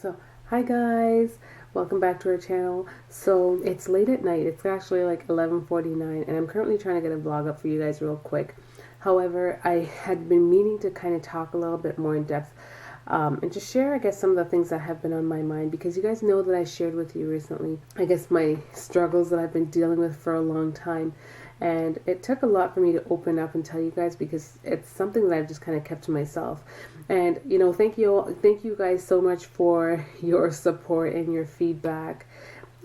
So, hi guys, welcome back to our channel. So, it's late at night. It's actually like 11:49 and I'm currently trying to get a vlog up for you guys real quick. However, I had been meaning to kind of talk a little bit more in depth and just share, I guess, some of the things that have been on my mind, because you guys know that I shared with you recently, I guess, my struggles that I've been dealing with for a long time. And it took a lot for me to open up and tell you guys, because it's something that I've just kind of kept to myself. And thank you guys so much for your support and your feedback.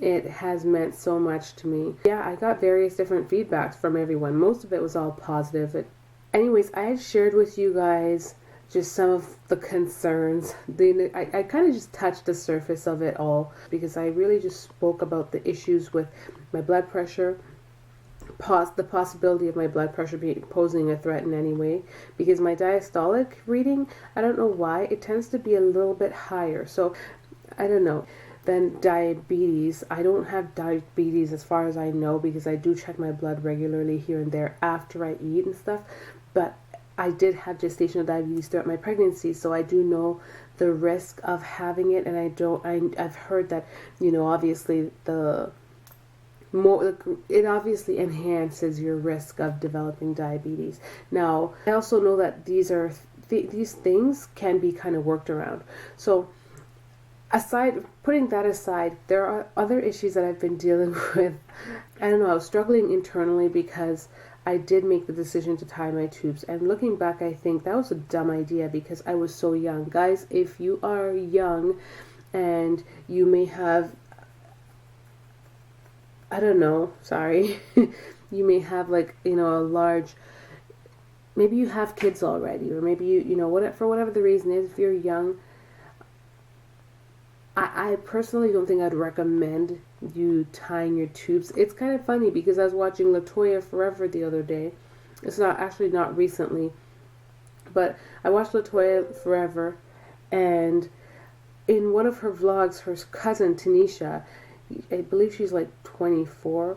It has meant so much to me. Yeah, I got various different feedbacks from everyone. Most of it was all positive. Anyways, I had shared with you guys just some of the concerns. I kind of just touched the surface of it all, because I really just spoke about the issues with my blood pressure, the possibility of my blood pressure posing a threat in any way, because my diastolic reading, I don't know why, it tends to be a little bit higher. So I don't know. Then diabetes, I don't have diabetes as far as I know, because I do check my blood regularly here and there after I eat and stuff. But I did have gestational diabetes throughout my pregnancy, so I do know the risk of having it. And I've heard that, obviously it obviously enhances your risk of developing diabetes. Now, I also know that these things can be kind of worked around. So putting that aside, there are other issues that I've been dealing with. I don't know, I was struggling internally because I did make the decision to tie my tubes. And looking back, I think that was a dumb idea, because I was so young. Guys, if you are young and you may have, I don't know, sorry, you may have a large, maybe you have kids already, or maybe for whatever the reason is, if you're young, I personally don't think I'd recommend you tying your tubes. It's kind of funny, because I was watching Latoya Forever the other day. It's not recently, but I watched Latoya Forever, and in one of her vlogs, her cousin Tanisha, I believe she's like 24.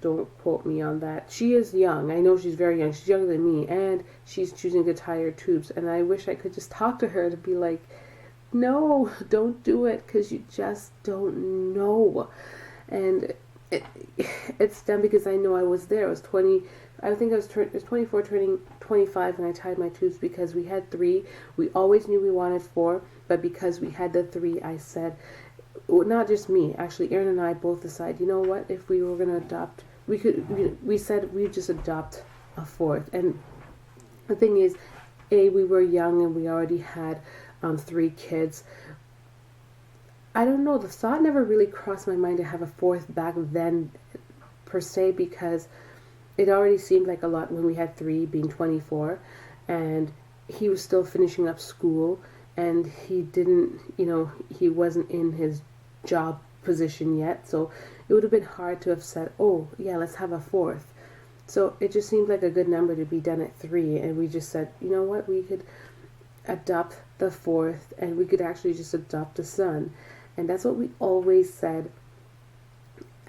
Don't quote me on that. She is young. I know she's very young. She's younger than me, and she's choosing to tie her tubes. And I wish I could just talk to her to be like, no, don't do it, because you just don't know. And it's done, because I know I was there. I was 20. I think I was 24, turning 25 when I tied my tubes, because we had 3. We always knew we wanted 4, but because we had the 3, I said, well, not just me, actually, Aaron and I both decided, you know what, if we were going to adopt, we said we'd just adopt a 4th. And the thing is, we were young and we already had 3 kids. I don't know, the thought never really crossed my mind to have a 4th back then, per se, because it already seemed like a lot when we had 3, being 24, and he was still finishing up school, and he wasn't in his job position yet, so it would have been hard to have said, oh yeah, let's have a 4th. So it just seemed like a good number to be done at 3, and we just said, you know what, we could adopt the 4th, and we could actually just adopt a son. And that's what we always said,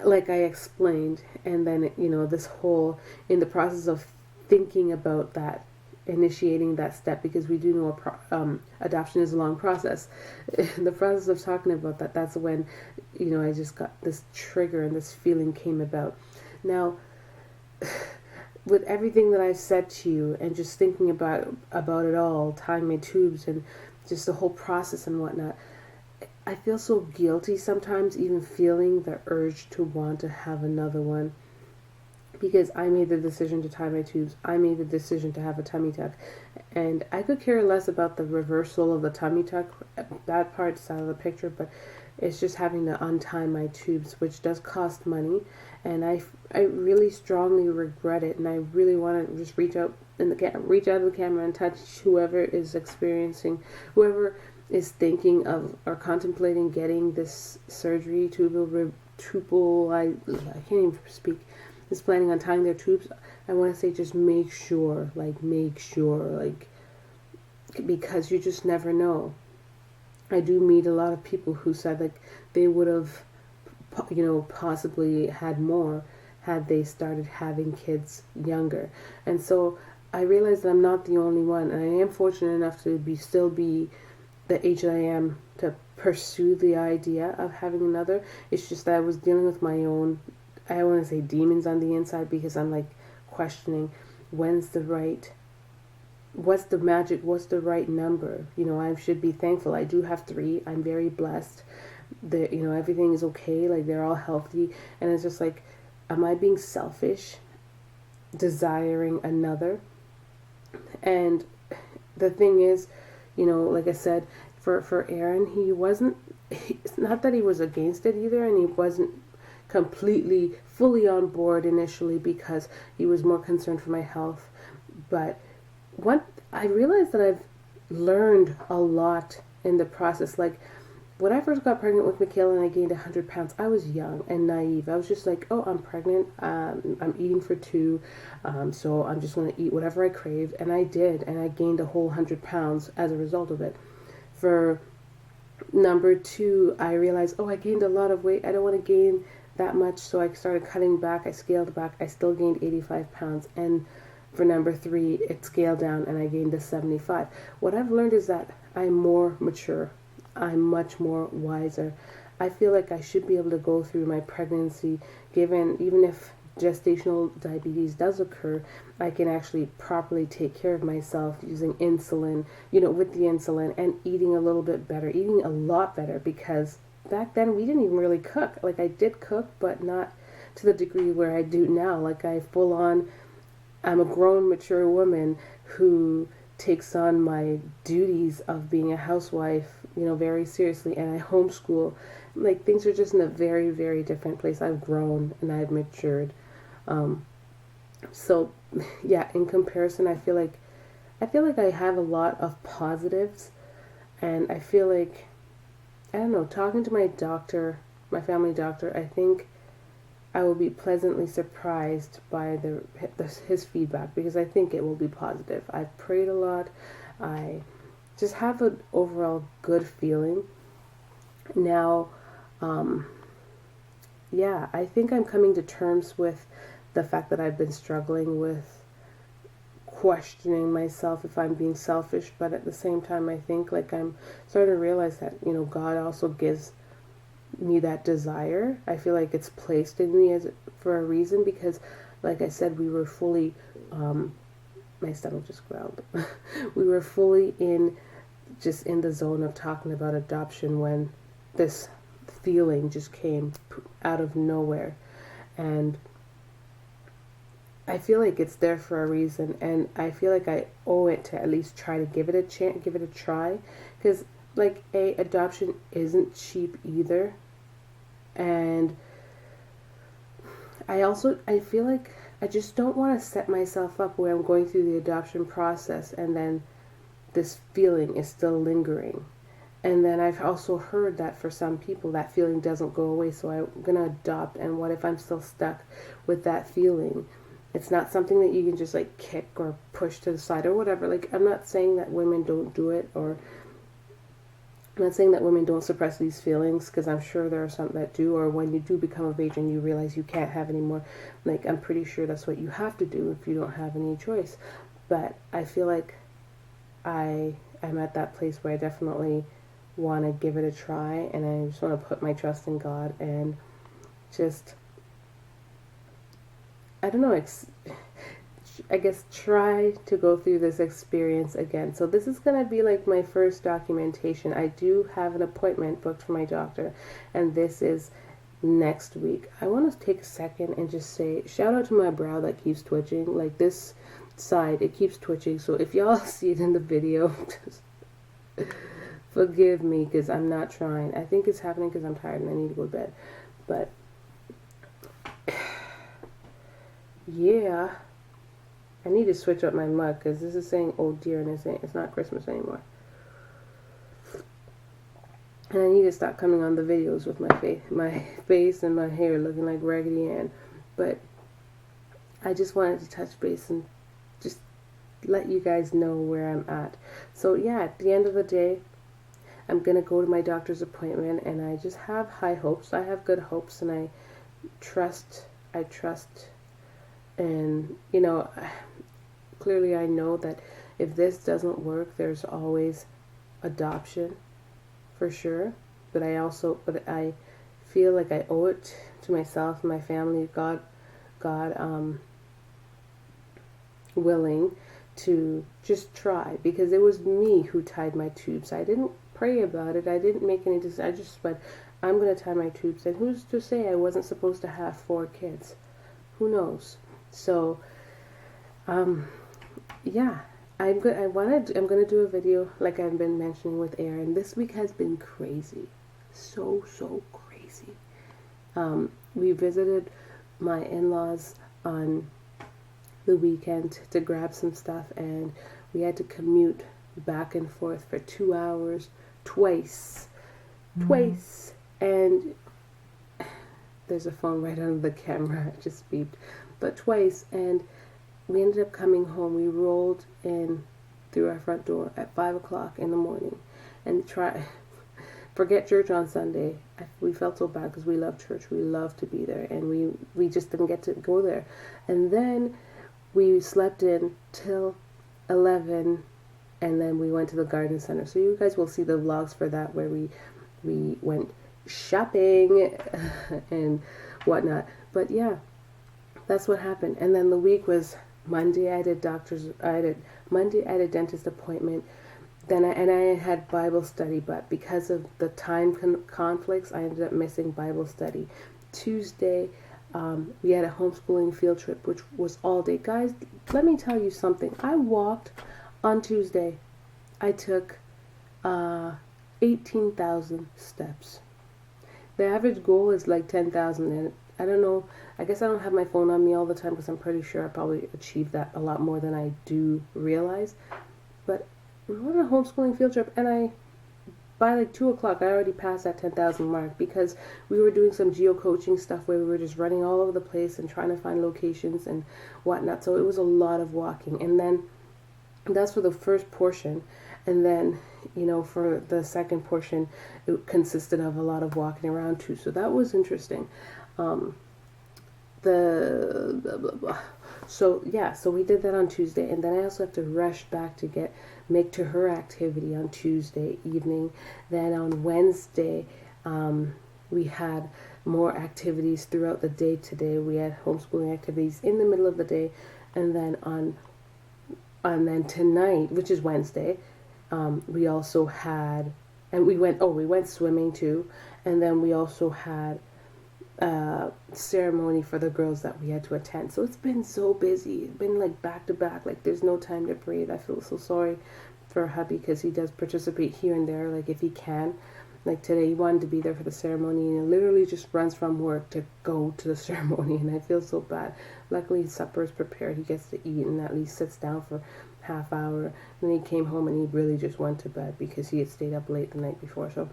like I explained. And then this whole, in the process of thinking about that, initiating that step, because we do know adoption is a long process. In the process of talking about that, that's when I just got this trigger, and this feeling came about. Now, with everything that I've said to you, and just thinking about it all, tying my tubes, and just the whole process and whatnot, I feel so guilty sometimes, even feeling the urge to want to have another one, because I made the decision to tie my tubes. I made the decision to have a tummy tuck, and I could care less about the reversal of the tummy tuck. That part's out of the picture, but it's just having to untie my tubes, which does cost money, and I really strongly regret it, and I really want to just reach out of the camera and touch whoever is thinking of or contemplating getting this surgery, I can't even speak, is planning on tying their tubes. I want to say, just make sure, because you just never know. I do meet a lot of people who said they would have, possibly had more had they started having kids younger. And so I realize that I'm not the only one, and I am fortunate enough to still be the age that I am to pursue the idea of having another. It's just that I was dealing with my own, I don't want to say demons on the inside, because I'm like questioning what's the magic, what's the right number. I should be thankful. I do have 3. I'm very blessed. Everything is okay. Like, they're all healthy. And it's just like, am I being selfish, desiring another? And the thing is, like I said, for Aaron, it's not that he was against it either, and he wasn't completely, fully on board initially, because he was more concerned for my health. But I realized that I've learned a lot in the process. Like, when I first got pregnant with Michaela and I gained 100 pounds, I was young and naive. I was just like, oh, I'm pregnant. I'm eating for 2. So I'm just going to eat whatever I crave. And I did. And I gained a whole 100 pounds as a result of it. For number 2, I realized, oh, I gained a lot of weight. I don't want to gain that much. So I started cutting back. I scaled back. I still gained 85 pounds. And for number 3, it scaled down and I gained to 75. What I've learned is that I'm more mature. I'm much more wiser. I feel like I should be able to go through my pregnancy, even if gestational diabetes does occur, I can actually properly take care of myself using insulin, with the insulin, and eating a little bit better, eating a lot better, because back then we didn't even really cook. Like, I did cook, but not to the degree where I do now. Like, I'm a grown, mature woman who takes on my duties of being a housewife, very seriously, and I homeschool. Like, things are just in a very, very different place. I've grown and I've matured. So yeah, in comparison, I feel like I have a lot of positives, and I feel like, I don't know, talking to my doctor, my family doctor, I think I will be pleasantly surprised by his feedback, because I think it will be positive. I've prayed a lot. I just have an overall good feeling. Now, yeah, I think I'm coming to terms with the fact that I've been struggling with questioning myself if I'm being selfish, but at the same time, I think, like, I'm starting to realize that, God also gives me that desire. I feel like it's placed in me for a reason, because, like I said, we were fully, my stomach just growled. We were fully in the zone of talking about adoption when this feeling just came out of nowhere. And I feel like it's there for a reason, and I feel like I owe it to at least try to give it a chance, give it a try, because, like, adoption isn't cheap either. And I feel like I just don't want to set myself up where I'm going through the adoption process and then this feeling is still lingering. And then I've also heard that for some people that feeling doesn't go away, so I'm going to adopt, and what if I'm still stuck with that feeling? It's not something that you can just, like, kick or push to the side or whatever. Like, I'm not saying that women don't do it, or I'm not saying that women don't suppress these feelings, because I'm sure there are some that do, or when you do become of age and you realize you can't have any more, like, I'm pretty sure that's what you have to do if you don't have any choice. But I feel like I'm at that place where I definitely want to give it a try, and I just want to put my trust in God and just, I don't know, I guess try to go through this experience again. So this is going to be like my first documentation. I do have an appointment booked for my doctor, and this is next week. I want to take a second and just say, shout out to my brow that keeps twitching. Like, this side, it keeps twitching. So if y'all see it in the video, just forgive me, because I'm not trying. I think it's happening because I'm tired and I need to go to bed. But yeah, I need to switch up my mug, because this is saying oh dear, and it's not Christmas anymore. And I need to stop coming on the videos with my face and my hair looking like Raggedy Ann. But I just wanted to touch base and just let you guys know where I'm at. So yeah, at the end of the day, I'm gonna go to my doctor's appointment, and I just have high hopes. I have good hopes, and I trust, and clearly I know that if this doesn't work, there's always adoption for sure, but I feel like I owe it to myself and my family, God willing, to just try, because it was me who tied my tubes. I didn't pray about it. I didn't make any decisions. I just said, I'm going to tie my tubes. And who's to say I wasn't supposed to have 4 kids? Who knows? So, yeah, I'm going to do a video like I've been mentioning with Aaron. This week has been crazy. So crazy. We visited my in-laws on the weekend to grab some stuff, and we had to commute back and forth for 2 hours twice, and there's a phone right under the camera, it just beeped, but twice, and we ended up coming home. We rolled in through our front door at 5 o'clock in the morning, and forget church on Sunday. We felt so bad because we love church, we love to be there, and we just didn't get to go there. And then we slept in till 11, and then we went to the garden center. So you guys will see the vlogs for that, where we went shopping and whatnot. But yeah, that's what happened. And then the week was Monday. I had a dentist appointment. Then I had Bible study, but because of the time conflicts, I ended up missing Bible study. Tuesday, we had a homeschooling field trip, which was all day. Guys, let me tell you something. I walked on Tuesday. I took 18,000 steps. The average goal is like 10,000, and I don't know. I guess I don't have my phone on me all the time, because I'm pretty sure I probably achieved that a lot more than I do realize. But we went on a homeschooling field trip, and by like 2 o'clock, I already passed that 10,000 mark, because we were doing some geo-coaching stuff where we were just running all over the place and trying to find locations and whatnot. So it was a lot of walking. And then that's for the first portion. And then, for the second portion, it consisted of a lot of walking around too. So that was interesting. So we did that on Tuesday, and then I also have to rush back to make to her activity on Tuesday evening. Then on Wednesday, we had more activities throughout the day today. We had homeschooling activities in the middle of the day, and then tonight, which is Wednesday, we also had, and we went swimming too, and then we also had ceremony for the girls that we had to attend. So it's been so busy. It's been like back to back, like there's no time to breathe. I feel so sorry for hubby, because he does participate here and there, like if he can. Like today, he wanted to be there for the ceremony, and he literally just runs from work to go to the ceremony, and I feel so bad. Luckily, supper is prepared. He gets to eat and at least sits down for half hour. And then he came home, and he really just went to bed because he had stayed up late the night before. So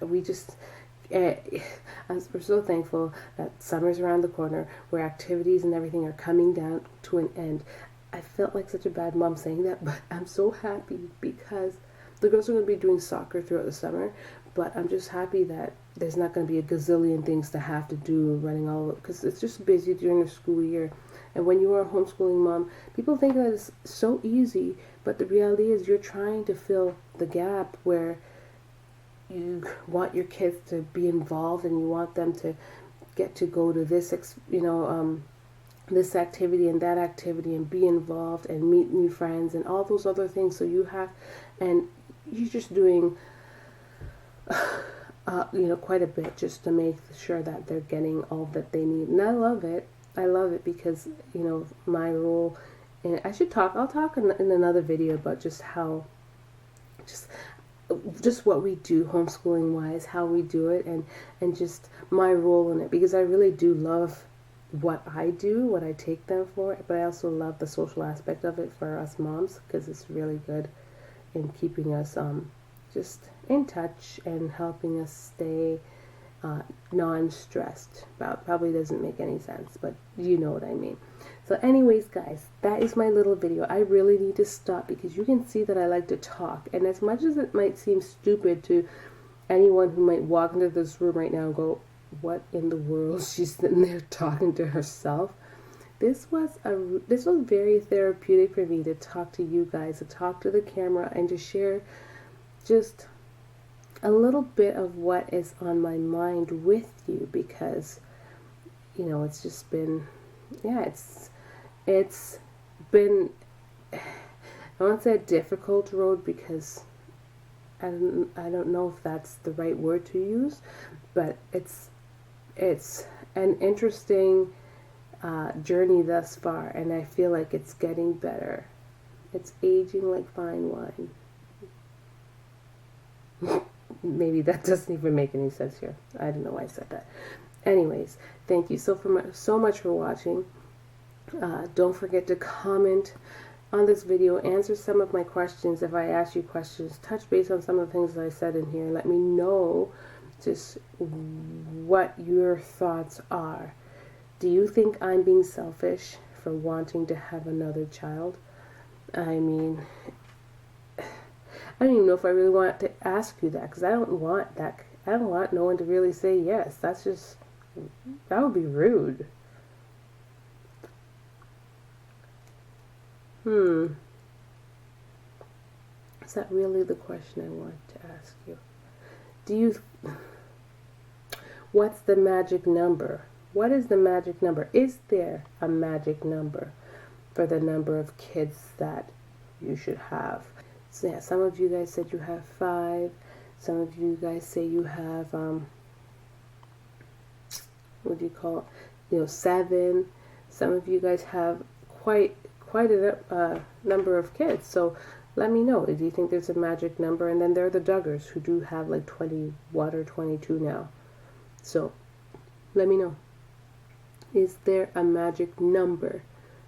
we just... we're so thankful that summer's around the corner, where activities and everything are coming down to an end. I felt like such a bad mom saying that, but I'm so happy, because the girls are going to be doing soccer throughout the summer, but I'm just happy that there's not going to be a gazillion things to have to do running all over, because it's just busy during the school year. And when you are a homeschooling mom, people think that it's so easy, but the reality is you're trying to fill the gap where you want your kids to be involved, and you want them to get to go to this, this activity and that activity, and be involved and meet new friends and all those other things. So you're just doing, quite a bit just to make sure that they're getting all that they need. And I love it. Because, my role, and I'll talk in another video about just how, just what we do homeschooling wise, how we do it, and just my role in it, because I really do love what I do, what I take them for, but I also love the social aspect of it for us moms, because it's really good in keeping us just in touch and helping us stay non-stressed. Probably doesn't make any sense, but you know what I mean. So anyways, guys, that is my little video. I really need to stop, because you can see that I like to talk, and as much as it might seem stupid to anyone who might walk into this room right now and go, what in the world, she's sitting there talking to herself, this was very therapeutic for me to talk to you guys, to talk to the camera, and to share just a little bit of what is on my mind with you, because you know, it's just been, yeah, it's been, I won't say a difficult road, because I don't know if that's the right word to use, but it's an interesting journey thus far, and I feel like it's getting better. It's aging like fine wine. Maybe that doesn't even make any sense here. I don't know why I said that. Anyways, thank you so much for watching. Don't forget to comment on this video, answer some of my questions if I ask you questions, touch base on some of the things that I said in here. Let me know just what your thoughts are. Do you think I'm being selfish for wanting to have another child? I mean, I don't even know if I really want to ask you that, because I don't want that. I don't want no one to really say yes. That would be rude. Is that really the question I want to ask you? What's the magic number? What is the magic number? Is there a magic number for the number of kids that you should have? So yeah, some of you guys said you have 5. Some of you guys say you have, what do you call it? 7. Some of you guys have quite a number of kids. So let me know. Do you think there's a magic number? And then there are the Duggars who do have like 21 or 22 now. So let me know. Is there a magic number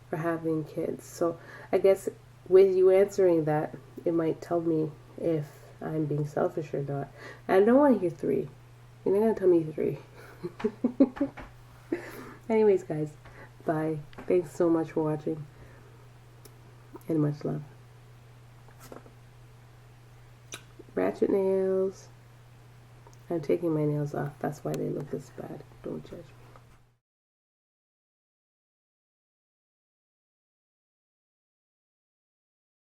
for having kids? So I guess with you answering that, it might tell me if I'm being selfish or not. And I don't want to hear 3. You're not going to tell me 3. Anyways, guys, bye. Thanks so much for watching. And much love. Ratchet nails. I'm taking my nails off. That's why they look this bad. Don't judge me.